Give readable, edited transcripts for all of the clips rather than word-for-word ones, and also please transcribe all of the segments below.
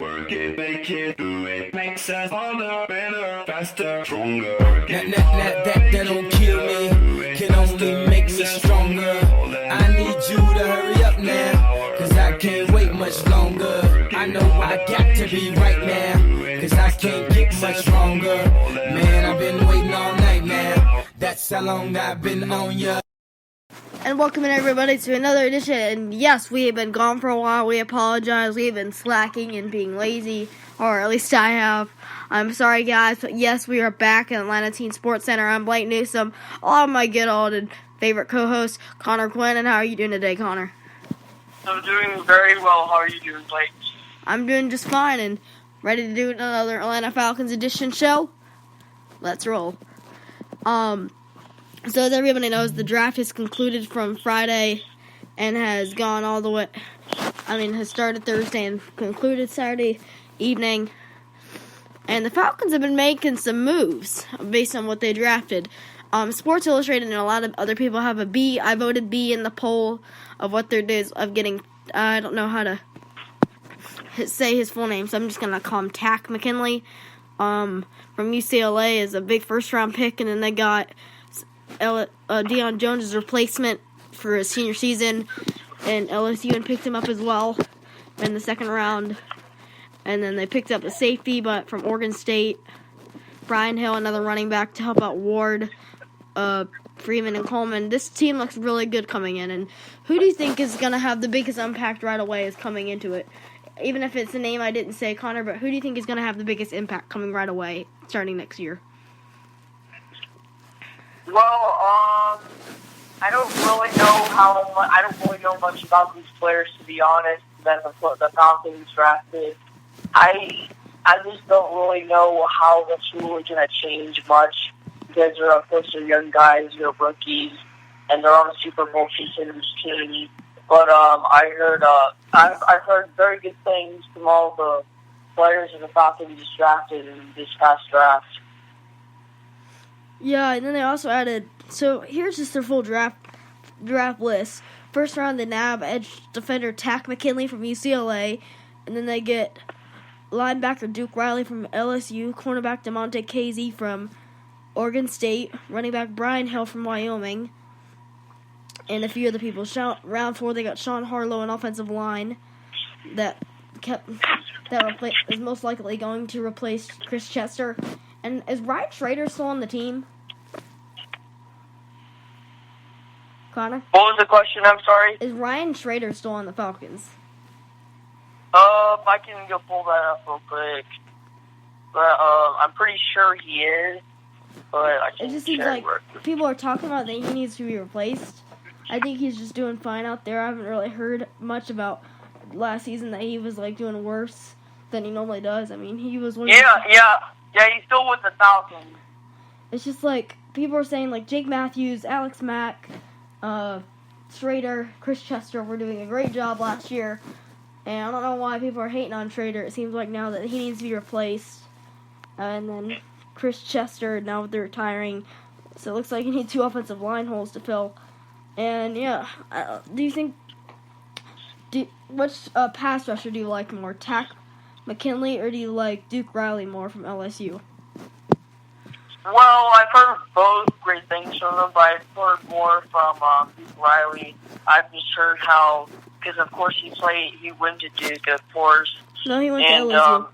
Work it, make it, do it, makes us harder, better, faster, stronger. That don't kill me, can only make me stronger. I need you to hurry up now, cause I can't wait much longer. I know I got to be right now, cause I can't get much stronger. Man, I've been waiting all night now, that's how long I've been on ya. And welcome in everybody to another edition. And yes, we have been gone for a while. We apologize. We have been slacking and being lazy, or at least I have. I'm sorry, guys, but yes, we are back at Atlanta Teen Sports Center. I'm Blake Newsome, along with my good old and favorite co-host, Connor Quinn. And how are you doing today, Connor? I'm doing very well. How are you doing, Blake? I'm doing just fine and ready to do another Atlanta Falcons edition show. Let's roll. So as everybody knows, the draft has concluded from Friday and has gone all the way, has started Thursday and concluded Saturday evening. And the Falcons have been making some moves based on what they drafted. Sports Illustrated and a lot of other people have a B. I voted B in the poll of what their days of getting, I don't know how to say his full name, so I'm just going to call him Tack McKinley from UCLA is a big first-round pick, and then they got Deion Jones' replacement for his senior season, and LSU and picked him up as well in the second round. And then they picked up a safety, but from Oregon State, Brian Hill, another running back to help out Ward, Freeman, and Coleman. This team looks really good coming in. And who do you think is going to have the biggest impact right away is coming into it? Even if it's a name I didn't say, Connor, but who do you think is going to have the biggest impact coming right away starting next year? Well, I don't really know much about these players, to be honest. That the Falcons drafted, I just don't really know how that's really going to change much because they're young guys, they're rookies, and they're on a Super Bowl contenders team. But I've heard very good things from all the players that the Falcons just drafted in this past draft. Yeah, and then they also added, so here's just their full draft list. First round, they nab edge defender Tack McKinley from UCLA, and then they get linebacker Duke Riley from LSU, cornerback DeMonte Casey from Oregon State, running back Brian Hill from Wyoming, and a few other people. Round 4, they got Sean Harlow, an offensive line that is most likely going to replace Chris Chester. And is Ryan Schrader still on the team? Connor? What was the question? I'm sorry. Is Ryan Schrader still on the Falcons? I can go pull that up real quick. But I'm pretty sure he is. But I It just seems like people are talking about that he needs to be replaced. I think he's just doing fine out there. I haven't really heard much about last season that he was doing worse than he normally does. I mean, he was one. Yeah, he's still with the Falcons. It's just people are saying Jake Matthews, Alex Mack, Schrader, Chris Chester were doing a great job last year. And I don't know why people are hating on Schrader. It seems like now that he needs to be replaced. And then Chris Chester, now they're retiring. So it looks like he needs 2 offensive line holes to fill. And yeah, do you think, which pass rusher do you like more, Tack McKinley, or do you like Duke Riley more from LSU? Well, I've heard both great things from them, but I've heard more from Duke Riley. I've just heard how, because of course he went to Duke, of course. No, he went to LSU.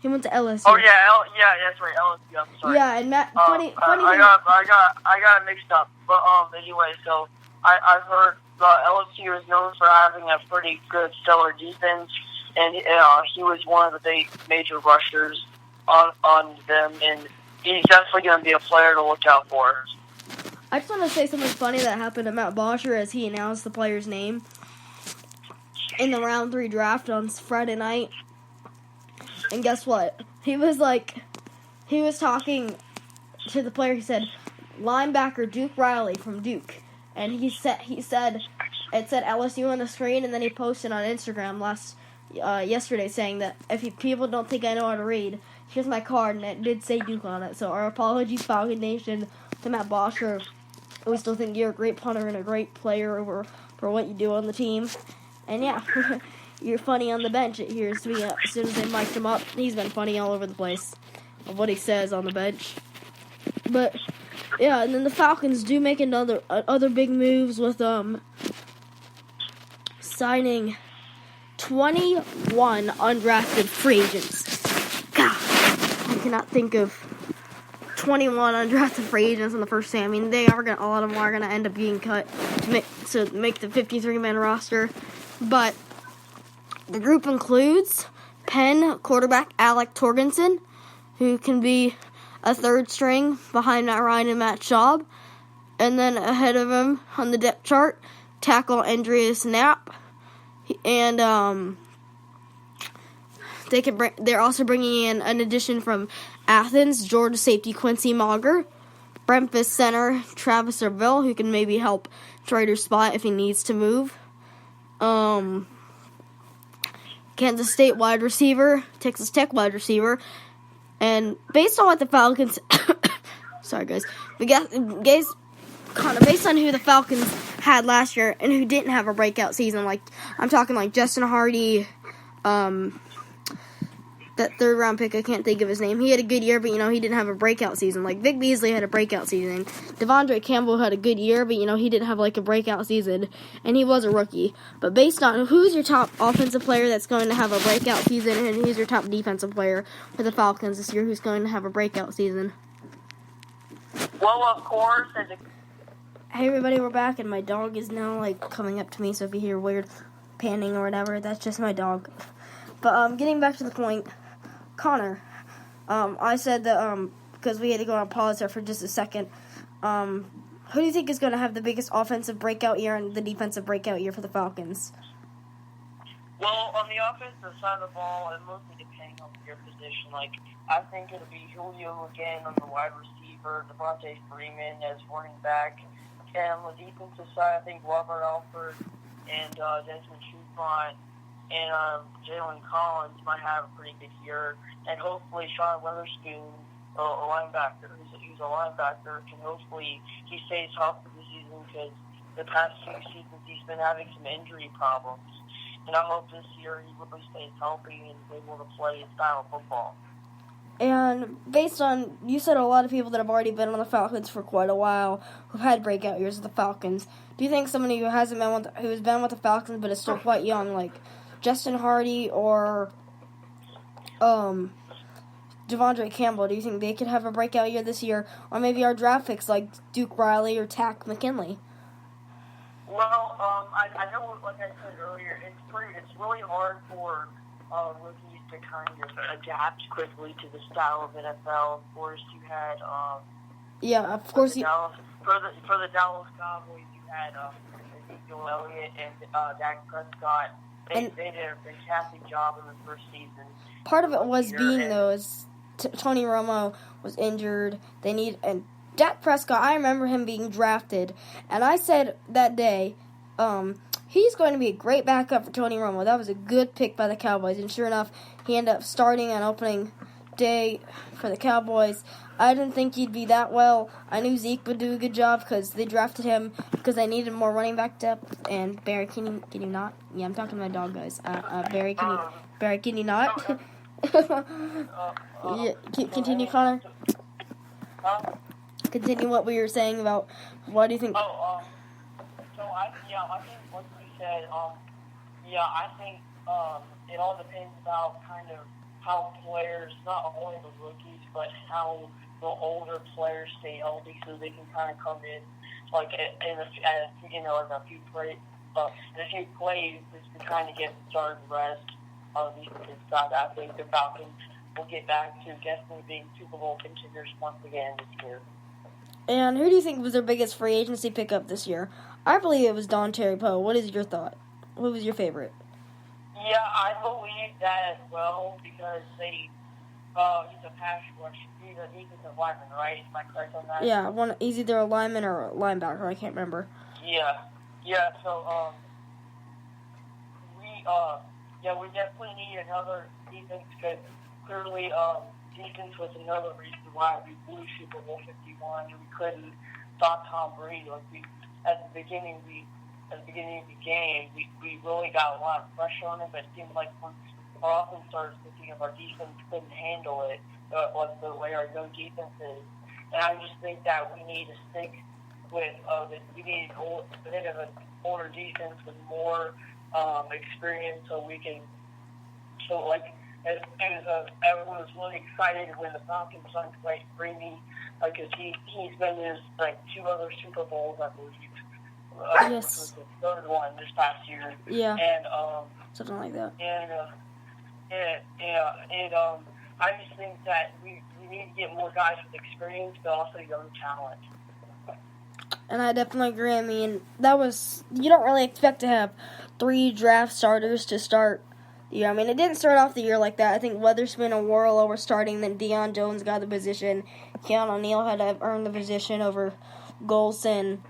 He went to LSU. Oh yeah, that's right, LSU. I'm sorry. Yeah, and Matt, funny thing. I got it mixed up. But anyway, so I've heard LSU is known for having a pretty good, stellar defense, and he was one of the big major rushers on them, and he's definitely going to be a player to look out for. I just want to say something funny that happened to Matt Bosher as he announced the player's name in the round 3 draft on Friday night. And guess what? He was talking to the player. He said, linebacker Duke Riley from Duke. And he said it said LSU on the screen, and then he posted on Instagram yesterday saying that if people don't think I know how to read, here's my card, and it did say Duke on it. So our apologies, Falcon Nation, to Matt Bosher. We still think you're a great punter and a great player for what you do on the team. And yeah, you're funny on the bench. It hears me as soon as they mic'd him up. He's been funny all over the place of what he says on the bench. But yeah, and then the Falcons do make other big moves with signing 21 undrafted free agents. God, I cannot think of 21 undrafted free agents in the first day. I mean, a lot of them are gonna end up being cut to make the 53-man roster. But the group includes Penn quarterback Alec Torgensen, who can be a third string behind Matt Ryan and Matt Schaub. And then ahead of him on the depth chart, tackle Andreas Knapp. And they're also bringing in an addition from Athens, Georgia safety Quincy Mauger. Memphis center Travis Serville, who can maybe help Trader's spot if he needs to move. Kansas State wide receiver, Texas Tech wide receiver. And based on what the Falcons... sorry, guys. Based on who the Falcons had last year and who didn't have a breakout season, like I'm talking like Justin Hardy, that third-round pick, I can't think of his name. He had a good year, but, he didn't have a breakout season. Like, Vic Beasley had a breakout season. Devondre Campbell had a good year, but, he didn't have, like, a breakout season. And he was a rookie. But based on who's your top offensive player that's going to have a breakout season, and who's your top defensive player for the Falcons this year who's going to have a breakout season? Well, of course, Hey, everybody, we're back, and my dog is now, like, coming up to me, so if you hear weird panning or whatever, that's just my dog. But, getting back to the point... Connor, I said that, because we had to go on pause there for just a second, who do you think is going to have the biggest offensive breakout year and the defensive breakout year for the Falcons? Well, on the offensive side of the ball, and mostly depending on your position, like, I think it'll be Julio again on the wide receiver, Devontae Freeman as running back, and on the defensive side, I think Robert Alford and Desmond Trufant and Jalen Collins might have a pretty good year, and hopefully Sean Witherspoon, a linebacker, who's a linebacker, can hopefully he stays healthy this season because the past few seasons he's been having some injury problems, and I hope this year he really stays healthy and is able to play his style of football. And based on, you said a lot of people that have already been on the Falcons for quite a while who've had breakout years with the Falcons. Do you think somebody who's been with the Falcons but is still quite young, like Justin Hardy or Devondre Campbell, do you think they could have a breakout year this year? Or maybe our draft picks like Duke Riley or Tack McKinley? Well, I know, like I said earlier, it's really hard for rookies to kind of adapt quickly to the style of NFL. Of course, you had for the Dallas Cowboys, you had Ezekiel Elliott and Dak Prescott. They did a fantastic job in the first season. Part of it was Tony Romo was injured. And Dak Prescott, I remember him being drafted, and I said that day, he's going to be a great backup for Tony Romo. That was a good pick by the Cowboys, and sure enough, he ended up starting on opening day for the Cowboys. I didn't think he'd be that well. I knew Zeke would do a good job because they drafted him because they needed more running back depth. And Barry, can you not? Yeah, I'm talking to my dog, guys. Barry, can you not? Yeah, continue, Connor. Continue what we were saying about what do you think? So I think what you said. I think it all depends about kind of how players, not only the rookies, but how the older players stay healthy, so they can kind of come in like in a few plays, just to kind of get started rest on these guys. I think the Falcons will get back to definitely being Super Bowl contenders once again this year. And who do you think was their biggest free agency pickup this year? I believe it was Don Terry Poe. What is your thought? What was your favorite? Yeah, I believe that as well because he's a pass rush. He's a defensive lineman, right? Am I correct on that? Yeah, he's either a lineman or a linebacker. I can't remember. Yeah. So we definitely need another defense because clearly defense was another reason why we blew Super Bowl 51 and we couldn't stop Tom Brady. At the beginning, we at the beginning of the game, we really got a lot of pressure on it, but it seemed like when our offense started thinking of our defense couldn't handle it, the way our young defense is. And I just think that we need to stick with we need a bit of an older defense with more experience, so we can. So like everyone was really excited when the Falcons signed Dwight Freeney, because he's been in like 2 other Super Bowls, I believe. Yes. Which was the 3rd one this past year. Yeah. And something like that. And I just think that we need to get more guys with experience, but also young talent. And I definitely agree. I mean, you don't really expect to have 3 draft starters to start the year. I mean, it didn't start off the year like that. I think Weatherspoon and Warlow were starting, then Deion Jones got the position. Keon O'Neal had to earn the position over Golson.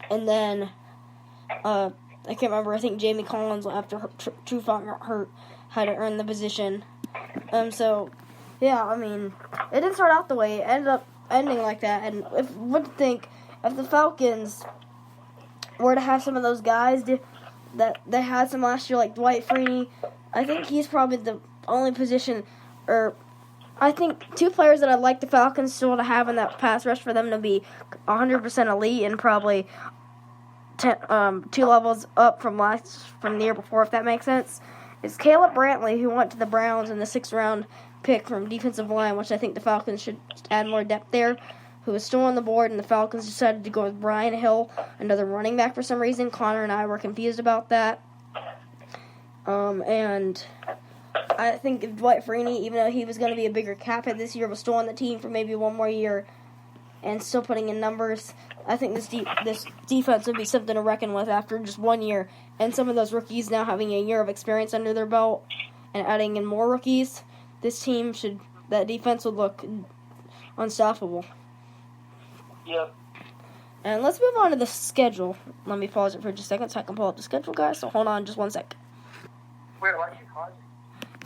And then, I can't remember, I think Jamie Collins, after Trufant got hurt, had to earn the position. So, yeah, I mean, it didn't start out the way. It ended up ending like that. And if the Falcons were to have some of those guys that they had some last year, like Dwight Freeney, I think he's probably the only position, or I think 2 players that I'd like the Falcons still to have in that pass rush for them to be 100% elite and probably 2 levels up from the year before, if that makes sense, is Caleb Brantley, who went to the Browns in the 6th round pick from defensive line, which I think the Falcons should add more depth there, who was still on the board, and the Falcons decided to go with Brian Hill, another running back for some reason. Connor and I were confused about that. And I think if Dwight Freeney, even though he was going to be a bigger cap hit this year, was still on the team for maybe 1 more year and still putting in numbers, I think this defense would be something to reckon with after just 1 year. And some of those rookies now having a year of experience under their belt and adding in more rookies, that defense would look unstoppable. Yep. And let's move on to the schedule. Let me pause it for just a second so I can pull up the schedule, guys. So hold on just 1 sec. Wait, why did you pause it?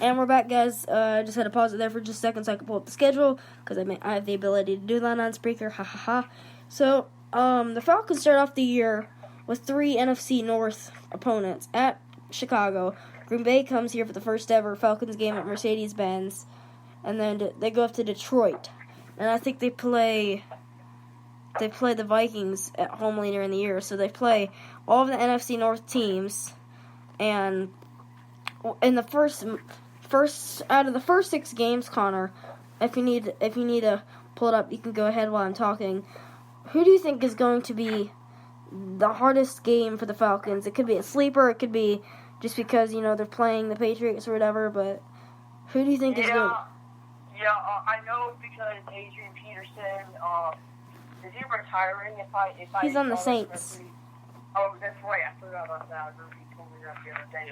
And we're back, guys. I just had to pause it there for just a second so I can pull up the schedule, because I have the ability to do that on Spreaker. Ha ha ha. So, the Falcons start off the year with 3 NFC North opponents at Chicago. Green Bay comes here for the first ever Falcons game at Mercedes-Benz. And then they go up to Detroit. And I think they play the Vikings at home later in the year. So they play all of the NFC North teams. And in the first out of the first 6 games, Connor, if you need to pull it up, you can go ahead while I'm talking. Who do you think is going to be the hardest game for the Falcons? It could be a sleeper. It could be just because, they're playing the Patriots or whatever. But who do you think is going? Yeah, I know because Adrian Peterson, is he retiring? He's on the Saints. Oh, that's right. I forgot about that. I remember he told me that the other day.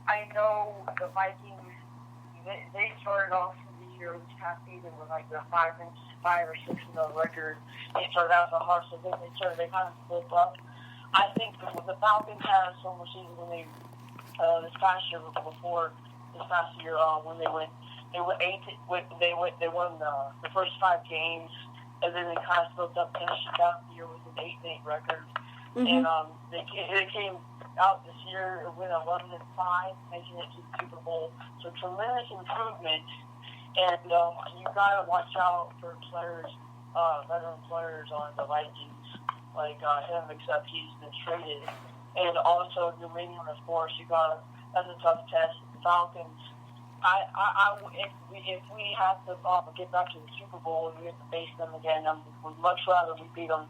I know the Vikings. They started off the year this past season with like the 5 or 6 record. They started out so hard, so then they kind of split up. I think the Falcons had so much season when they this past year when they won the first 5 games, and then they kind of split up, finished out the year with an 8-8 record. Mm-hmm. And they came out this year with 11-5, making it to the Super Bowl. So tremendous improvement, and you gotta watch out for players, veteran players on the Vikings, like him, except he's been traded. And also New England, of course, that's a tough test. The Falcons. If we have to get back to the Super Bowl and we have to face them again, would much rather we beat them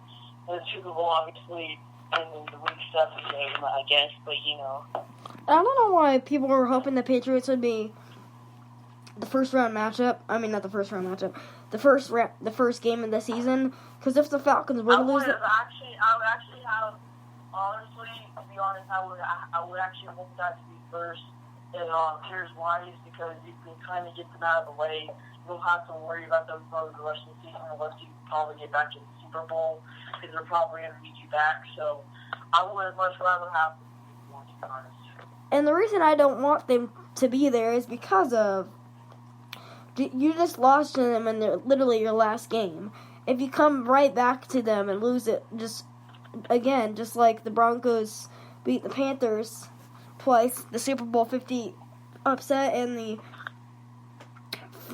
in the Super Bowl, obviously, in the Week 7 game, I guess. But I don't know why people were hoping the Patriots would be the first round matchup. I mean, not the first round matchup. The first game of the season. Because if the Falcons were to lose it, I would actually have, honestly, to be honest, I would actually hope that to be first. And here's why: is because you can kind of get them out of the way. You don't have to worry about them for the rest of the season unless you probably get back to the Super Bowl, because they're probably going to need you back. So I would much rather have them, to be honest. And the reason I don't want them to be there is because of you just lost to them in literally your last game. If you come right back to them and lose it just again, just like the Broncos beat the Panthers twice, the Super Bowl 50 upset and the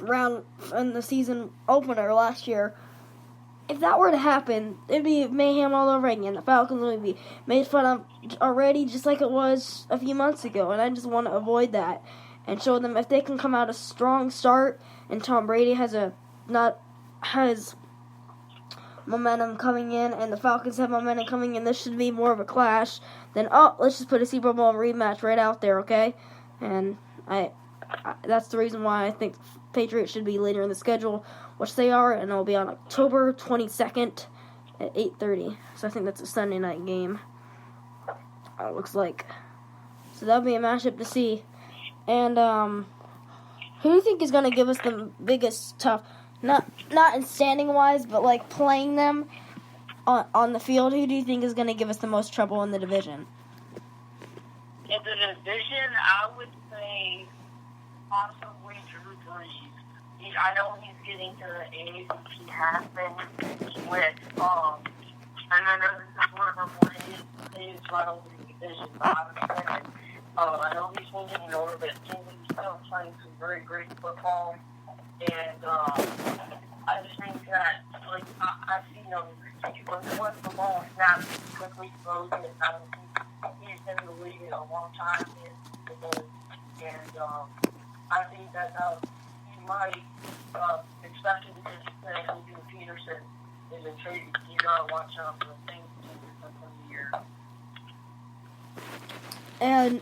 round in the season opener last year. If that were to happen, it'd be mayhem all over again. The Falcons would be made fun of already, just like it was a few months ago. And I just want to avoid that and show them if they can come out a strong start and Tom Brady has momentum coming in and the Falcons have momentum coming in, this should be more of a clash than, let's just put a Super Bowl rematch right out there, okay? And I that's the reason why I think Patriots should be later in the schedule, which they are, and it'll be on October 22nd at 8:30. So I think that's a Sunday night game. It looks like. So that'll be a matchup to see. And who do you think is going to give us the biggest tough? Not in standing wise, but like playing them on the field. Who do you think is going to give us the most trouble in the division? In the division, I would say possibly Drew Brees. I know he's getting to the age he has been with. And I know this is one of our more hated rivals in the division, but I know he's winning in order, but he's still playing some very great football. And I just think that, like, I've seen him, when he went the ball snaps, he quickly throws it. I don't think he's been in the league in a long time. And I think that he might, especially because Adrian Peterson is a trade, you got to watch out for the things from the year. And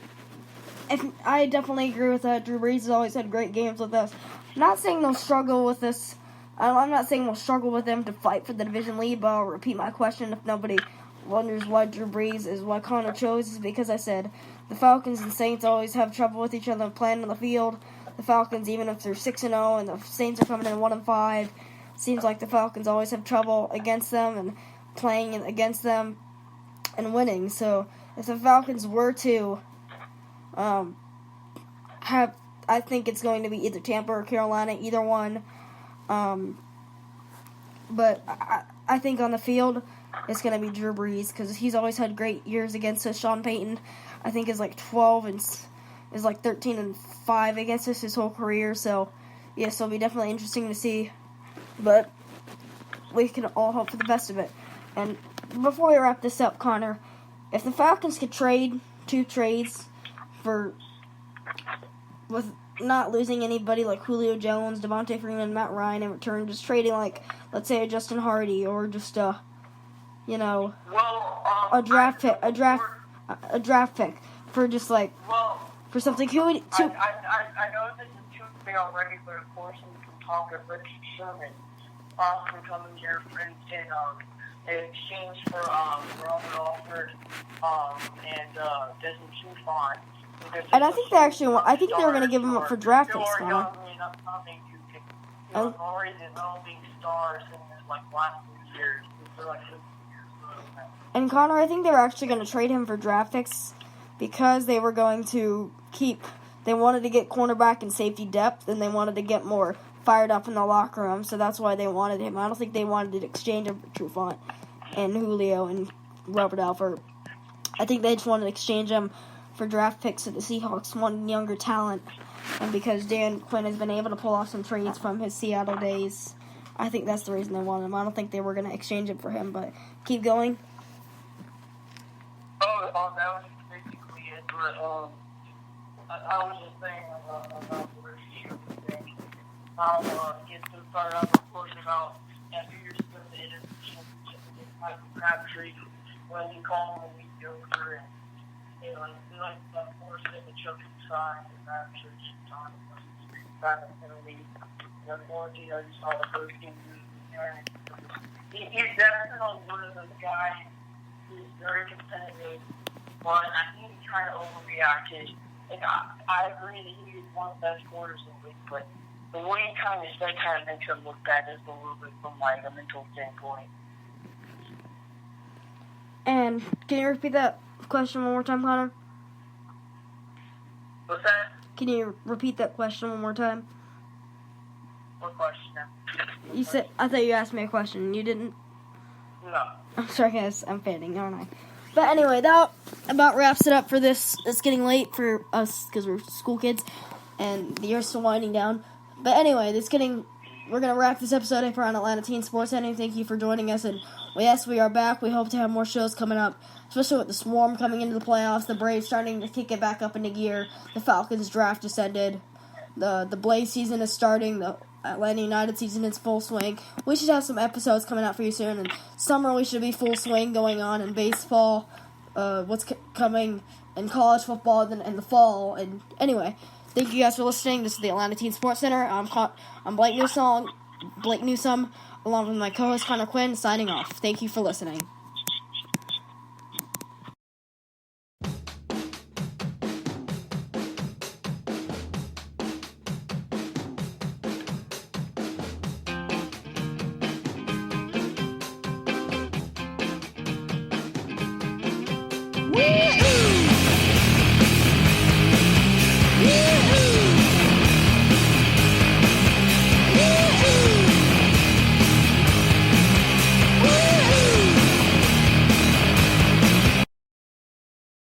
I definitely agree with that. Drew Brees has always had great games with us. I'm not saying they'll struggle with this. I'm not saying we'll struggle with them to fight for the division lead, but I'll repeat my question if nobody wonders why Drew Brees is what Connor chose. Is because I said the Falcons and Saints always have trouble with each other playing on the field. The Falcons, even if they're 6-0 and the Saints are coming in 1-5, seems like the Falcons always have trouble against them and playing against them and winning. So if the Falcons were to I think it's going to be either Tampa or Carolina, either one. But I think on the field, it's going to be Drew Brees because he's always had great years against us. Sean Payton, I think, is like 12 and is like 13-5 against us his whole career. So, yes, it'll be definitely interesting to see. But we can all hope for the best of it. And before we wrap this up, Connor, if the Falcons could trade 2 trades with not losing anybody like Julio Jones, Devontae Freeman, Matt Ryan in return, just trading like, let's say, a Justin Hardy or just a draft pick for just like for something. Who would? I know this is too big already, but of course we can talk of Ricky Sherman from coming here in exchange for Robert Alford and Desmond Trufant. And I think I think they were going to give him up for draft picks, Connor. Already developing stars in like last 2 years. And Connor, I think they were actually going to trade him for draft picks because they were going to they wanted to get cornerback and safety depth, and they wanted to get more fired up in the locker room, so that's why they wanted him. I don't think they wanted to exchange him for Trufant and Julio and Robert Alford. I think they just wanted to exchange him for draft picks, so the Seahawks wanted younger talent, and because Dan Quinn has been able to pull off some trades from his Seattle days, I think that's the reason they wanted him. I don't think they were going to exchange him for him, but keep going. That was basically it, but I was just saying about the receiver thing. I'll get to start off, of course, about after years ago, the interview with Michael Crabtree, when he called him a mediocre, and of course, in the choking side, and Crabtree time was kind of penalty. Of course, you saw the first game. He's definitely one of those guys who's very competitive, but I think he kind of overreacted. And I agree that he is one of the best corners in the league, but the way he kind of makes him look bad is a little bit from like a mental standpoint. And can you repeat that question one more time, Connor? What's that? Can you repeat that question one more time? What question? I thought you asked me a question. You didn't? No. I'm sorry, guys. I'm fading, aren't I? But anyway, that about wraps it up for this. It's getting late for us because we're school kids, and the year's still winding down. But anyway, we're going to wrap this episode up around Atlanta Teen Sports Center. Thank you for joining us. And yes, we are back. We hope to have more shows coming up, especially with the Swarm coming into the playoffs, the Braves starting to kick it back up into gear, the Falcons draft just ended, the Blaze season is starting, the Atlanta United season is full swing. We should have some episodes coming out for you soon. And summer, we should be full swing going on in baseball, what's coming in college football in the fall. And anyway, thank you guys for listening. This is the Atlanta Teen Sports Center. I'm Blake Newsome, along with my co-host Connor Quinn, signing off. Thank you for listening.